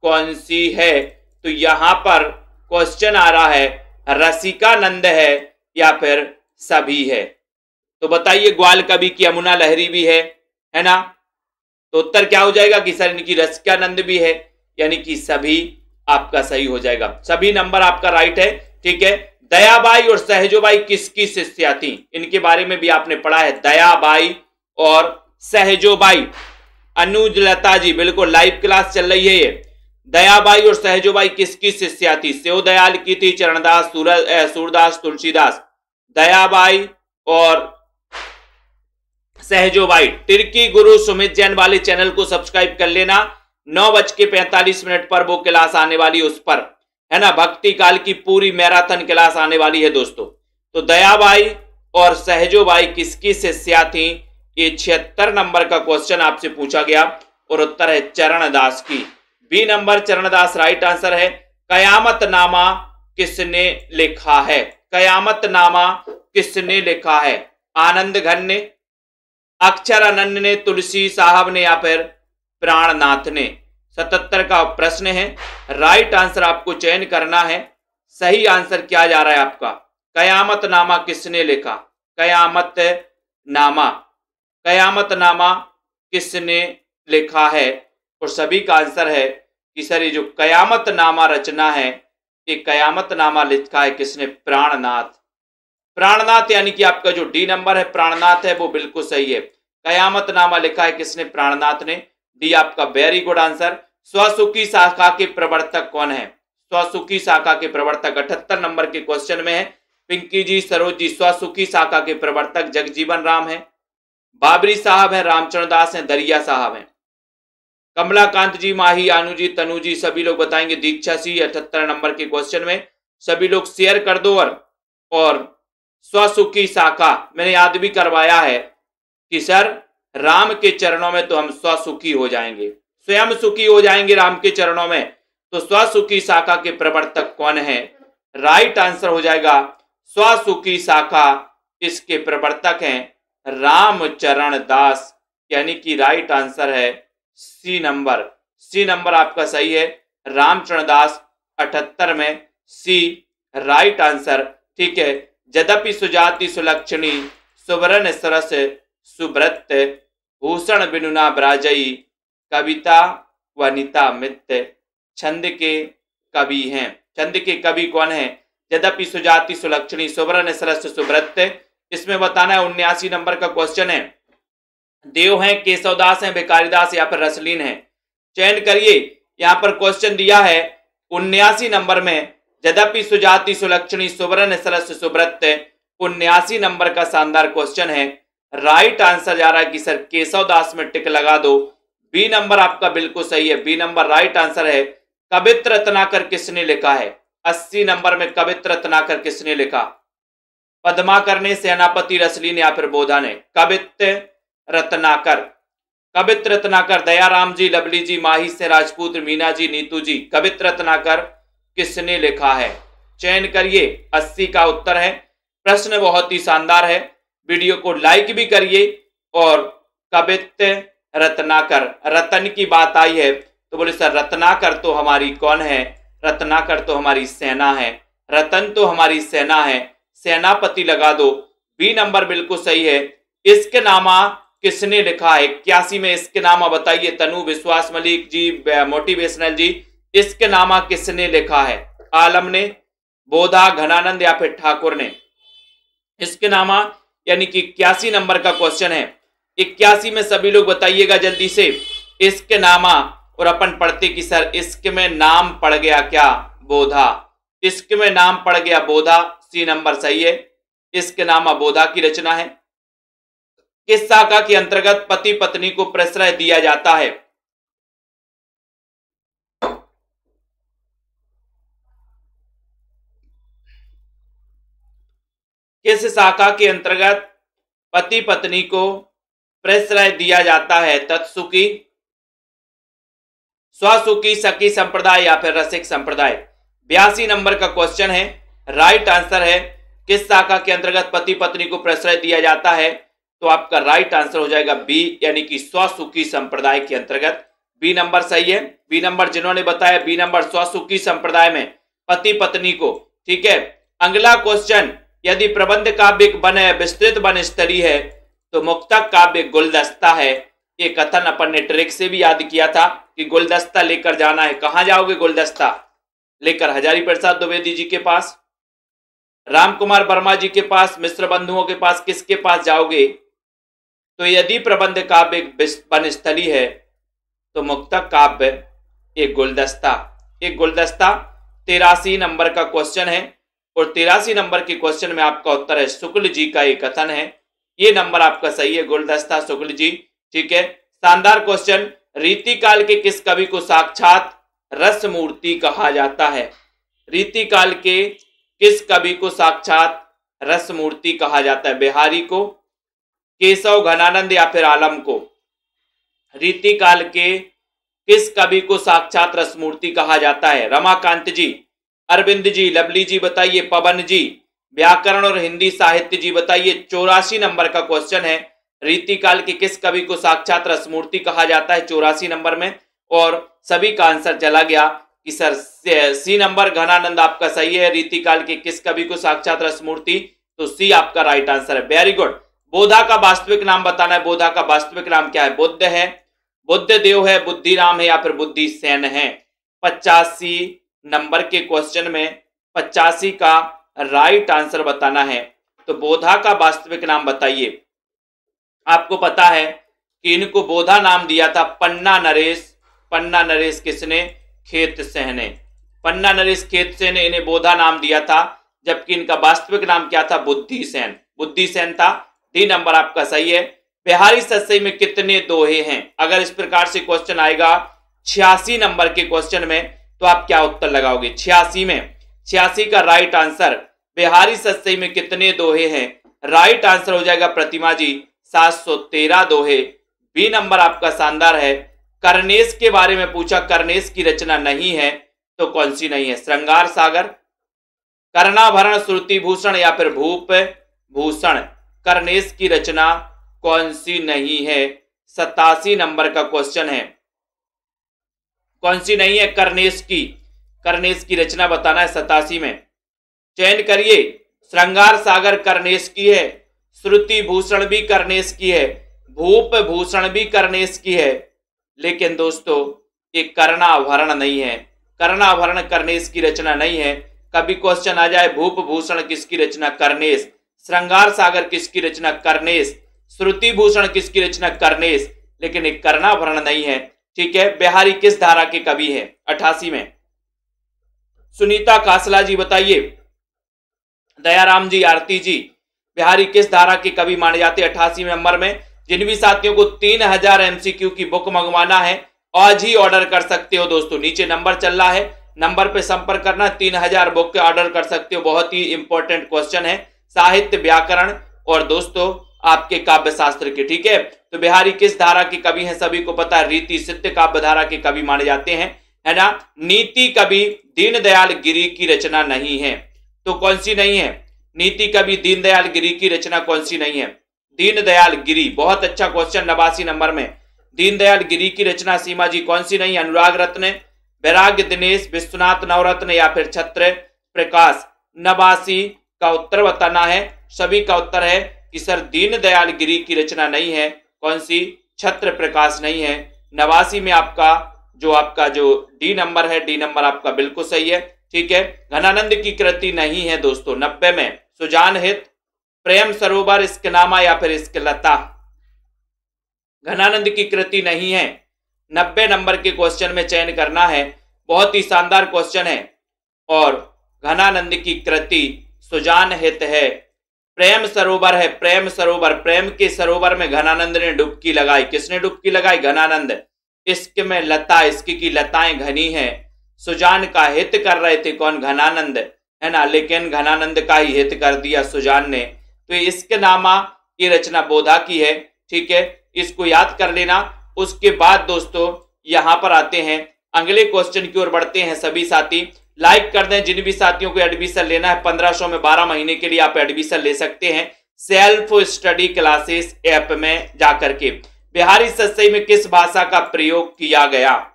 कौन सी है? तो यहां पर क्वेश्चन आ रहा है रसिकानंद है या फिर सभी है? तो बताइए ग्वाल कवि की यमुना लहरी भी है ना? तो उत्तर क्या हो जाएगा कि सर इनकी रसिकानंद भी है, यानी कि सभी आपका सही हो जाएगा। सभी नंबर आपका राइट है। ठीक है। दयाबाई और सहजोबाई किसकी शिष्या थी? इनके बारे में भी आपने पढ़ा है, दयाबाई और सहजोबाई। अनुजलता जी, बिल्कुल लाइव क्लास चल रही है ये। दयाबाई और सहजोबाई किसकी शिष्या थी? शिवदयाल की थी, चरणदास, सूरदास, तुलसीदास? दयाबाई और सहजोबाई। तिरकी गुरु सुमित जैन वाले चैनल को सब्सक्राइब कर लेना। 9:45 पर वो क्लास आने वाली, उस पर, है ना, भक्ति काल की पूरी मैराथन क्लास आने वाली है दोस्तों। तो दयाबाई और सहजोबाई किसकी शिष्या थी? ये 76 नंबर का क्वेश्चन आपसे पूछा गया और उत्तर है चरणदास की। B number Charandas right answer है। कयामतनामा किसने लिखा है? कयामतनामा किसने लिखा है? आनंद घन ने, अक्षरानंद ने, तुलसी साहब ने या फिर प्राणनाथ ने? 77 का प्रश्न है। राइट आंसर आपको चयन करना है। सही आंसर क्या जा रहा है आपका? कयामतनामा किसने लिखा? कयामतनामा, कयामतनामा किसने लिखा है? और सभी का आंसर है कि सर ये जो कयामतनामा रचना है, ये कयामतनामा लिखा है किसने? प्राणनाथ। प्राणनाथ यानी कि आपका जो डी नंबर है प्राणनाथ है वो बिल्कुल सही है। कयामतनामा लिखा है किसने? प्राणनाथ ने। डी आपका वेरी गुड आंसर। स्वसुखी शाखा के प्रवर्तक कौन है? स्वसुखी शाखा के प्रवर्तक 78 नंबर के क्वेश्चन में है। पिंकी जी, सरोज जी, स्वसुखी शाखा के प्रवर्तक जगजीवन राम है, बाबरी साहब है, रामचरण दास है, दरिया साहब है। कमलाकांत जी, माही, आनु जी, तनु जी सभी लोग बताएंगे। दीक्षा सिंह 78 नंबर के क्वेश्चन में। सभी लोग शेयर कर दो। और स्वसुखी शाखा मैंने याद भी करवाया है कि सर राम के चरणों में तो हम स्वसुखी हो जाएंगे, स्वयं सुखी हो जाएंगे राम के चरणों में। तो स्वसुखी शाखा के प्रवर्तक कौन है? राइट आंसर हो जाएगा स्वसुखी शाखा, इसके प्रवर्तक हैं रामचरण दास, यानी कि राइट आंसर है सी नंबर। सी नंबर आपका सही है, रामचरण दास 78 में सी राइट आंसर। ठीक है। यद्यपि सुजाति सुलक्षणी सुवर्ण सरस सुब्रत भूषण बिनुना ब्राजई कविता वनिता मित्य। छंद के कवि हैं। छंद के कवि कौन है? यद्यपि सुजाति सुलक्षणी सुवर्ण सरस सुब्रत। इसमें बताना है 79 नंबर का क्वेश्चन है। देव हैं, केशवदास हैं, भिखारीदास या फिर रसलीन है? चयन करिए। यहां पर क्वेश्चन दिया है 79 नंबर में, यद्यपि सुजाति सुलक्षणी सुवर्ण सरस सुब्रत। 79 नंबर का शानदार क्वेश्चन है। राइट आंसर जा रहा है कि सर केशवदास में टिक लगा दो। बी नंबर आपका बिल्कुल सही है। बी नंबर राइट आंसर है। कवित्र रत्नाकर किसने लिखा है? 80 नंबर में कवित्र रत्नाकर किसने लिखा? पद्माकर ने, सेनापति रसलीन या फिर बोधा ने? कवित्र रत्नाकर। कवित्र रत्नाकर। दयाराम जी, लवली जी, माही से राजपूत, मीना जी, नीतू जी, कवित्र रत्नाकर किसने लिखा है? चयन करिए। 80 का उत्तर है। प्रश्न बहुत ही शानदार है। वीडियो को लाइक भी करिए। और कवित्र रत्नाकर, रतन की बात आई है तो बोले सर रत्नाकर तो हमारी कौन है? रत्नाकर तो हमारी सेना है, रतन तो हमारी सेना है, सेनापति लगा दो। बी नंबर बिल्कुल सही है। इश्क नामा किसने लिखा है? 81 में इश्क नामा बताइए। तनु, विश्वास मलिक जी, मोटिवेशनल जी, इश्क नामा किसने लिखा है? आलम ने, बोधा, घनानंद या फिर ठाकुर ने? इश्क नामा यानी कि 81 नंबर का क्वेश्चन है। 81 में सभी लोग बताइएगा जल्दी से। इश्क नामा, और अपन पढ़ते कि सर इश्क में नाम पड़ गया क्या? बोधा। इश्क में नाम पड़ गया बोधा। सी नंबर सही है। इश्क नामा बोधा की रचना है। किस शाखा के अंतर्गत पति पत्नी को प्रश्रय दिया जाता है? किस शाखा के अंतर्गत पति पत्नी को प्रश्रय दिया जाता है? तत्सुखी, स्वसुखी, सखी संप्रदाय या फिर रसिक संप्रदाय? 82 नंबर का क्वेश्चन है। राइट आंसर है किस शाखा के अंतर्गत पति पत्नी को प्रश्रय दिया जाता है? तो आपका राइट आंसर हो जाएगा बी, यानी कि स्वसुखी संप्रदाय के अंतर्गत। बी नंबर सही है। बी नंबर जिन्होंने बताया, बी नंबर स्वसुखी संप्रदाय में पति पत्नी को। ठीक है। अगला क्वेश्चन, यदि प्रबंध काव्य बने विस्तृत वन स्तरीय है तो मुक्तक काव्य गुलदस्ता है। ये कथन अपन ने ट्रिक से भी याद किया था कि गुलदस्ता लेकर जाना है। कहां जाओगे गुलदस्ता लेकर? हजारी प्रसाद द्विवेदी जी के पास, रामकुमार वर्मा जी के पास, मिश्र बंधुओं के पास, किसके पास जाओगे? तो यदि प्रबंध काव्य वन स्थली है तो मुक्तक काव्य एक गुलदस्ता। एक गुलदस्ता 83 नंबर का क्वेश्चन है। और 83 नंबर के क्वेश्चन में आपका उत्तर है शुक्ल जी का एक कथन है। ये नंबर आपका सही है, गुलदस्ता शुक्ल जी। ठीक है। शानदार क्वेश्चन। रीतिकाल के किस कवि को साक्षात रसमूर्ति कहा जाता है? रीतिकाल के किस कवि को साक्षात रस मूर्ति कहा जाता है? बिहारी को, केशव, घनानंद या फिर आलम को? रीतिकाल के किस कवि को साक्षात रसमूर्ति कहा जाता है? रमाकांत जी, अरविंद जी, लवली जी बताइए, पवन जी। व्याकरण और हिंदी साहित्य जी बताइए। 84 नंबर का क्वेश्चन है, रीतिकाल के किस कवि को साक्षात रसमूर्ति कहा जाता है? 84 नंबर में। और सभी का आंसर चला गया कि सर सी नंबर घनानंद आपका सही है। रीतिकाल के किस कवि को साक्षात रसमूर्ति? तो सी आपका राइट आंसर है। Very good. बोधा का वास्तविक नाम बताना है। बोधा का वास्तविक नाम क्या है? बुद्ध है, बुद्ध देव है, बुद्धिराम है या फिर बुद्धि सेन है? 85 नंबर के क्वेश्चन में 85 का राइट आंसर बताना है। तो बोधा का वास्तविक नाम बताइए। आपको पता है कि इनको बोधा नाम दिया था पन्ना नरेश। पन्ना नरेश किसने? खेत सेन ने। पन्ना नरेश खेत सेन ने इन्हें बोधा नाम दिया था, जबकि इनका वास्तविक नाम क्या था? बुद्धि सेन। बुद्धि सेन था। डी नंबर आपका सही है। बिहारी सतसई में कितने दोहे हैं? अगर इस प्रकार से क्वेश्चन आएगा 86 नंबर के क्वेश्चन में, तो आप क्या उत्तर लगाओगे? 86 में 86 का राइट आंसर, बिहारी सतसई में कितने दोहे हैं? राइट आंसर हो जाएगा प्रतिमा जी 713 दोहे। बी नंबर आपका शानदार है। कर्नेश के बारे में पूछा, कर्नेश की रचना नहीं है, तो कौन सी नहीं है? श्रृंगार सागर, कर्णाभरण, श्रुति भूषण या फिर भूप भूषण? कर्नेश की रचना कौन सी नहीं है? 87 नंबर का क्वेश्चन है। कौन सी नहीं है कर्नेश की? कर्नेश की रचना बताना है 87 में। चयन करिए। श्रृंगार सागर कर्नेश की है, श्रुति भूषण भी कर्नेश की है, भूप भूषण भी कर्नेश की है, लेकिन दोस्तों ये कर्णाभरण नहीं है। कर्णाभरण कर्नेश की रचना नहीं है। कभी क्वेश्चन आ जाए भूप भूषण किसकी रचना? कर्नेश। श्रृंगार सागर किसकी रचना? कर्नेश। श्रुति भूषण किसकी रचना? कर्नेश। लेकिन एक कर्णाभरण नहीं है। ठीक है। बिहारी किस धारा के कवि है? 88 में। सुनीता कासला जी बताइए। दयाराम जी, आरती जी, बिहारी किस धारा के कवि माने जाते हैं? 88 नंबर में। जिन भी साथियों को 3000 MCQ की बुक मंगवाना है आज ही ऑर्डर कर सकते हो दोस्तों। नीचे नंबर चल रहा है, नंबर पे संपर्क करना। 3000 बुक के ऑर्डर कर सकते हो। बहुत ही इंपॉर्टेंट क्वेश्चन है, साहित्य, व्याकरण और दोस्तों आपके काव्य शास्त्र के। ठीक है। तो बिहारी किस धारा के कवि हैं? सभी को पता है, रीति सिद्ध काव्य धारा के कवि माने जाते हैं, है ना। नीति कवि दीनदयाल गिरी की रचना नहीं है, तो कौन सी नहीं है? नीति कवि दीनदयाल गिरी की रचना कौन सी नहीं है? दीनदयाल गिरी। बहुत अच्छा क्वेश्चन 89 नंबर में। दीनदयाल गिरी की रचना सीमा जी कौन सी नहीं है? अनुराग रत्न, वैराग्य दिनेश, विश्वनाथ नवरत्न या फिर छत्र प्रकाश? 89 का उत्तर बताना है। सभी का उत्तर है कि सर दीनदयाल गिरी की रचना नहीं है। कौन सी? छत्र प्रकाश नहीं है। 89 में आपका जो डी नंबर है, डी नंबर आपका बिल्कुल सही है। ठीक है। घनानंद की कृति नहीं है दोस्तों। 90 में सुजान हित, प्रेम सरोवर, इस्कनामा या फिर इस्कलता? घनानंद की कृति नहीं है। 90 नंबर के क्वेश्चन में चयन करना है। बहुत ही शानदार क्वेश्चन है। और घनानंद की कृति सुजान हित है। प्रेम सरोवर है, प्रेम सरोवर। प्रेम के सरोवर में घनानंद ने डुबकी लगाई। किसने डुबकी लगाई? घनानंद। इश्क में लता, इश्क की लताएं घनी हैं। सुजान का हित कर रहे थे कौन? घनानंद, है ना। लेकिन घनानंद का ही हित कर दिया सुजान ने। तो इस्कनामा की रचना बोधा की है। ठीक है, इसको याद कर लेना। उसके बाद दोस्तों यहां पर आते हैं, अगले क्वेश्चन की ओर बढ़ते हैं। सभी साथी लाइक कर दें। जिन भी साथियों को एडमिशन लेना है 1500 में 12 महीने के लिए आप एडमिशन ले सकते हैं सेल्फ स्टडी क्लासेस ऐप में जाकर के। बिहारी सतसई में किस भाषा का प्रयोग किया गया?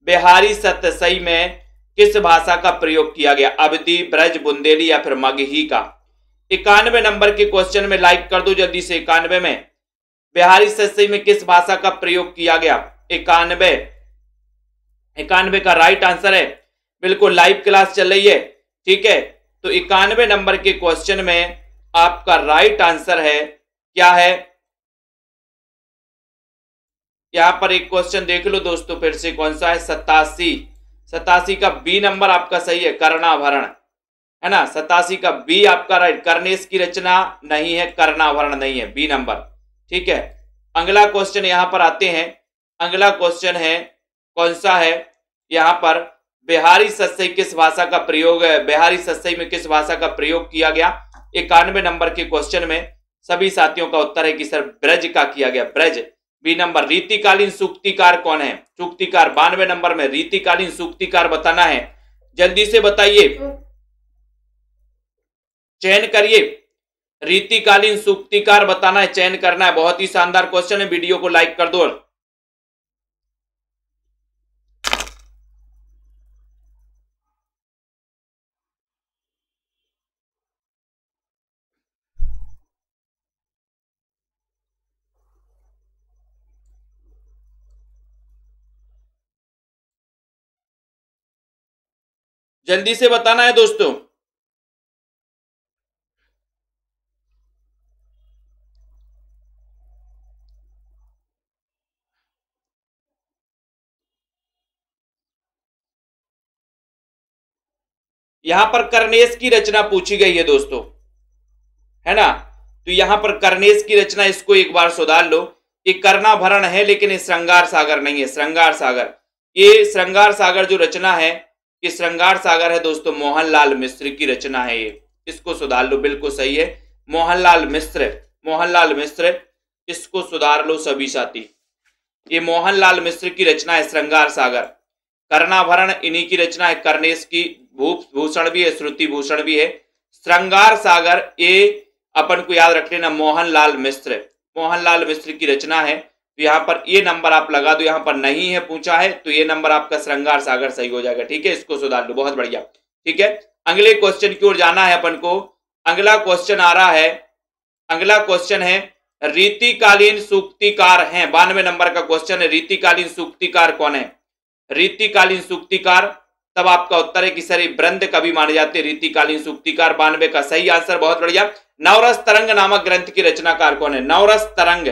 बिहारी सतसई में किस भाषा का प्रयोग किया गया? अवधी, ब्रज, बुंदेली या फिर मगही का? 91 नंबर के क्वेश्चन में लाइक कर दो जल्दी से। 91 में बिहारी सतसई में किस भाषा का प्रयोग किया गया? 91 का राइट आंसर है। बिल्कुल लाइव क्लास चल रही है। ठीक है। तो 91 नंबर के क्वेश्चन में आपका राइट आंसर है क्या है? यहां पर एक क्वेश्चन देख लो दोस्तों फिर से, कौन सा है? 87 का बी नंबर आपका सही है, कर्णाभरण, है ना। 87 का बी आपका राइट। कर्नेश की रचना नहीं है, कर्णाभरण नहीं है, बी नंबर। ठीक है। अगला क्वेश्चन यहां पर आते हैं। अगला क्वेश्चन है कौन सा है? यहां पर बिहारी सतसई किस भाषा का प्रयोग है? बिहारी सतसई में किस भाषा का प्रयोग किया गया? 91 नंबर के क्वेश्चन में सभी साथियों का उत्तर है कि सर ब्रज का किया गया, ब्रज। बी नंबर रीतिकालीन सूक्तिकार कौन है? सूक्तिकार 92 नंबर में रीतिकालीन सूक्तिकार बताना है, जल्दी से बताइए, चयन करिए। रीतिकालीन सूक्तिकार बताना है, चयन करना है। बहुत ही शानदार क्वेश्चन है, वीडियो को लाइक कर दो। जल्दी से बताना है दोस्तों। यहां पर कर्नेश की रचना पूछी गई है दोस्तों, है ना? तो यहां पर कर्नेश की रचना, इसको एक बार सुधार लो। ये कर्णाभरण है लेकिन ये श्रृंगार सागर नहीं है, श्रृंगार सागर। ये श्रृंगार सागर जो रचना है, ये श्रृंगार सागर है दोस्तों, मोहनलाल मिश्र की रचना है ये, इसको सुधार लो, बिल्कुल सही है, मोहनलाल मिश्र, मोहनलाल मिश्र, इसको सुधार लो सभी साथी। ये मोहनलाल मिश्र की रचना है श्रृंगार सागर। कर्णाभरण इन्हीं की रचना है, कर्नेश की भूषण भी है, श्रुति भूषण भी है। श्रृंगार सागर ये अपन को याद रख लेना, मोहनलाल मिश्र, मोहनलाल मिश्र की रचना है। तो यहाँ पर ये नंबर आप लगा दो, यहाँ पर नहीं है पूछा है, तो ये नंबर आपका श्रृंगार सागर सही हो जाएगा। ठीक है, इसको सुधार लो, बहुत बढ़िया। ठीक है, अगले क्वेश्चन की ओर जाना है अपन को। अगला क्वेश्चन आ रहा है, अगला क्वेश्चन है रीतिकालीन सूक्तिकार हैं, 92 नंबर का क्वेश्चन है, रीतिकालीन सूक्तिकार कौन है? रीतिकालीन सूक्तिकार, तब आपका उत्तर है कि सर ये ब्रंद कवि माने जाते हैं रीतिकालीन सूक्तिकार, 92 का सही आंसर, बहुत बढ़िया। नवरस तरंग नामक ग्रंथ की रचनाकार कौन है? नवरस तरंग,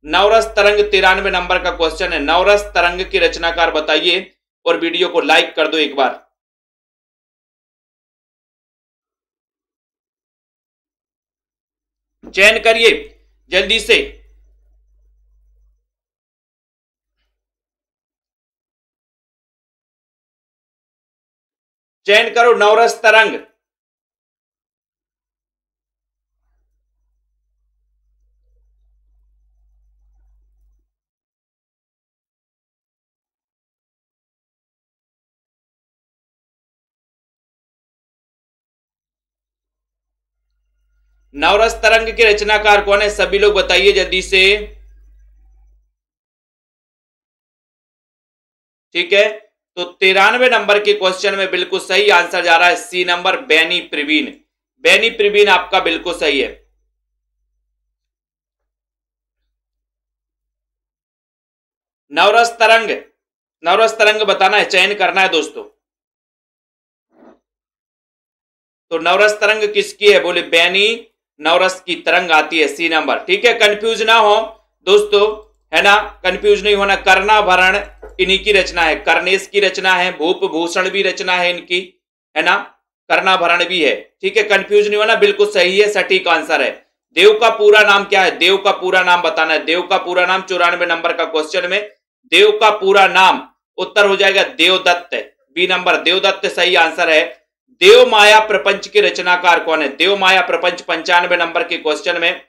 नवरस तरंग 93 नंबर का क्वेश्चन है, नवरस तरंग की रचनाकार बताइए और वीडियो को लाइक कर दो एक बार। चयन करिए जल्दी से, चयन करो, नवरस तरंग। नवरस तरंग के रचनाकार कौन है? सभी लोग बताइए जल्दी से। ठीक है, तो 93 नंबर के क्वेश्चन में बिल्कुल सही आंसर जा रहा है सी नंबर, बैनी प्रवीण। बैनी प्रवीण आपका बिल्कुल सही है। नवरस तरंग, नवरस तरंग बताना है, चयन करना है दोस्तों। तो नवरस तरंग किसकी है? बोले बैनी नवरस की तरंग आती है, सी नंबर। ठीक है, कंफ्यूज ना हो दोस्तों, है ना, कंफ्यूज नहीं होना। कर्णाभरण इन्हीं की रचना है, कर्नेश की रचना है, भूप भूषण भी रचना है इनकी, है ना, कर्णाभरण भी है। ठीक है, कंफ्यूज नहीं होना, बिल्कुल सही है, सटीक आंसर है। देव का पूरा नाम क्या है? देव का पूरा नाम बताना है, देव का पूरा नाम 94 नंबर का क्वेश्चन में, देव का पूरा नाम, उत्तर हो जाएगा देवदत्त, बी नंबर देवदत्त सही आंसर है। देव माया प्रपंच के रचनाकार कौन है? देव माया प्रपंच 95 नंबर के क्वेश्चन में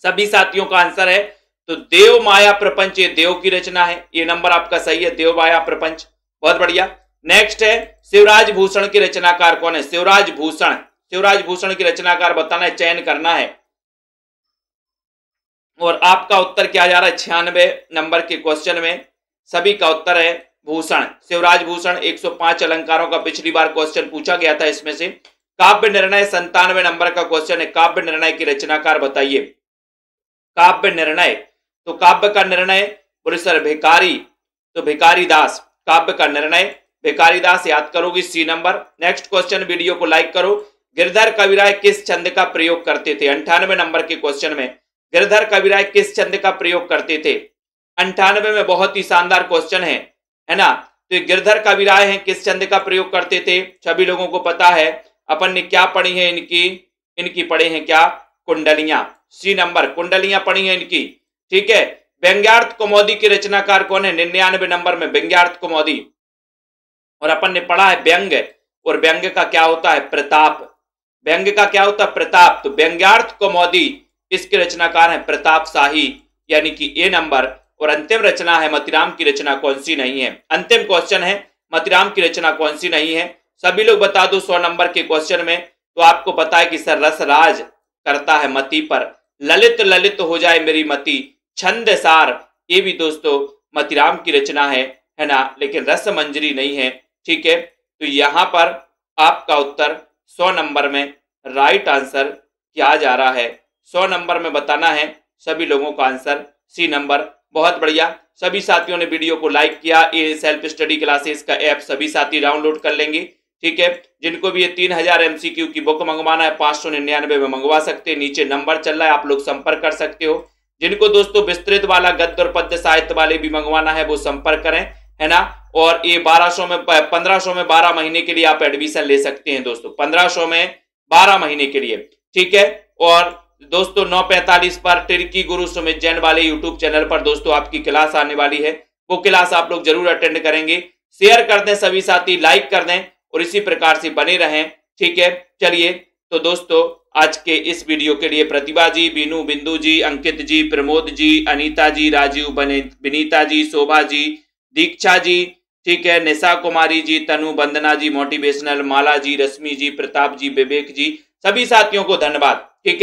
सभी साथियों का आंसर है। तो देव माया प्रपंच ये देव की रचना है, ये नंबर आपका सही है, देव माया प्रपंच, बहुत बढ़िया। नेक्स्ट है शिवराज भूषण के रचनाकार कौन है? शिवराज भूषण, शिवराज भूषण की रचनाकार बताना है, चयन करना है। और आपका उत्तर क्या जा रहा है? 96 नंबर के क्वेश्चन में सभी का उत्तर है भूषण, शिवराज भूषण। 105 अलंकारों का पिछली बार क्वेश्चन पूछा गया था इसमें से। काव्य निर्णय 97 नंबर का क्वेश्चन है, काव्य निर्णय की रचनाकार बताइए। काव्य निर्णय, तो काव्य का निर्णय बोले सर भिखारी, तो भिखारी दास, काव्य का निर्णय भिखारी दास, याद करोगी, C number. Next question, video को लाइक करो। गिरधर कविराय किस छंद का प्रयोग करते थे? 98 नंबर के क्वेश्चन में गिरधर कविराय किस छंद का प्रयोग करते थे? 98 में बहुत ही शानदार क्वेश्चन है ना। तो गिरधर कविराय हैं, किस छंद का प्रयोग करते थे? सभी लोगों को पता है, अपन ने क्या पढ़ी है इनकी पढ़े हैं क्या? कुंडलियां, सी नंबर, कुंडलियां पढ़ी है इनकी। ठीक है, व्यंग्यार्थ कौमुदी के रचनाकार कौन है? 99 नंबर में व्यंग्यार्थ कौमुदी। और अपन ने पढ़ा है व्यंग, और व्यंग का क्या होता है? प्रताप, व्यंग्य का क्या होता है? प्रताप। तो व्यंग्यार्थ कौमुदी इसके रचनाकार हैं प्रताप शाही, यानी कि ए नंबर। और अंतिम रचना है मतीराम की रचना कौन सी नहीं है? अंतिम क्वेश्चन है मतीराम की रचना कौन सी नहीं है? सभी लोग बता दो 100 नंबर के क्वेश्चन में। तो आपको पता है कि सर रस राज करता है मति पर, ललित ललित हो जाए मेरी मति, छंद सार, ये भी दोस्तों मतीराम की रचना है ना, लेकिन रस मंजरी नहीं है। ठीक है, तो यहां पर आपका उत्तर 100 नंबर में राइट आंसर क्या जा रहा है? 100 नंबर में बताना है सभी लोगों का आंसर सी नंबर। बहुत बढ़िया, सभी साथियों ने वीडियो को लाइक किया। ये सेल्फ स्टडी क्लासेस का ऐप सभी साथी डाउनलोड कर लेंगे। ठीक है, जिनको भी ये 3000 MCQ की बुक मंगवाना है 599 में मंगवा सकते हैं, नीचे नंबर चल रहा है, आप लोग संपर्क कर सकते हो। जिनको दोस्तों विस्तृत वाला गद्य और पद्य साहित्य वाले भी मंगवाना है वो संपर्क करें, है ना। और ये 1500 में 12 महीने के लिए आप एडमिशन ले सकते हैं दोस्तों, 1500 में 12 महीने के लिए। ठीक है, और दोस्तों 9:45 पर टिर्की गुरु सुमित जैन वाले यूट्यूब चैनल पर दोस्तों आपकी क्लास आने वाली है, वो क्लास आप लोग जरूर अटेंड करेंगे। शेयर कर दें सभी साथी, लाइक कर दें और इसी प्रकार से बने रहें। ठीक है, चलिए तो दोस्तों आज के इस वीडियो के लिए प्रतिभा जी, बीनू, बिंदु जी, अंकित जी, प्रमोद जी, अनीता जी, राजीव, विनीता जी, शोभा जी, दीक्षा जी, ठीक है, निशा कुमारी जी, तनु, वंदना जी, मोटिवेशनल, माला जी, रश्मि जी, प्रताप जी, विवेक जी, सभी साथियों को धन्यवाद। ठीक है।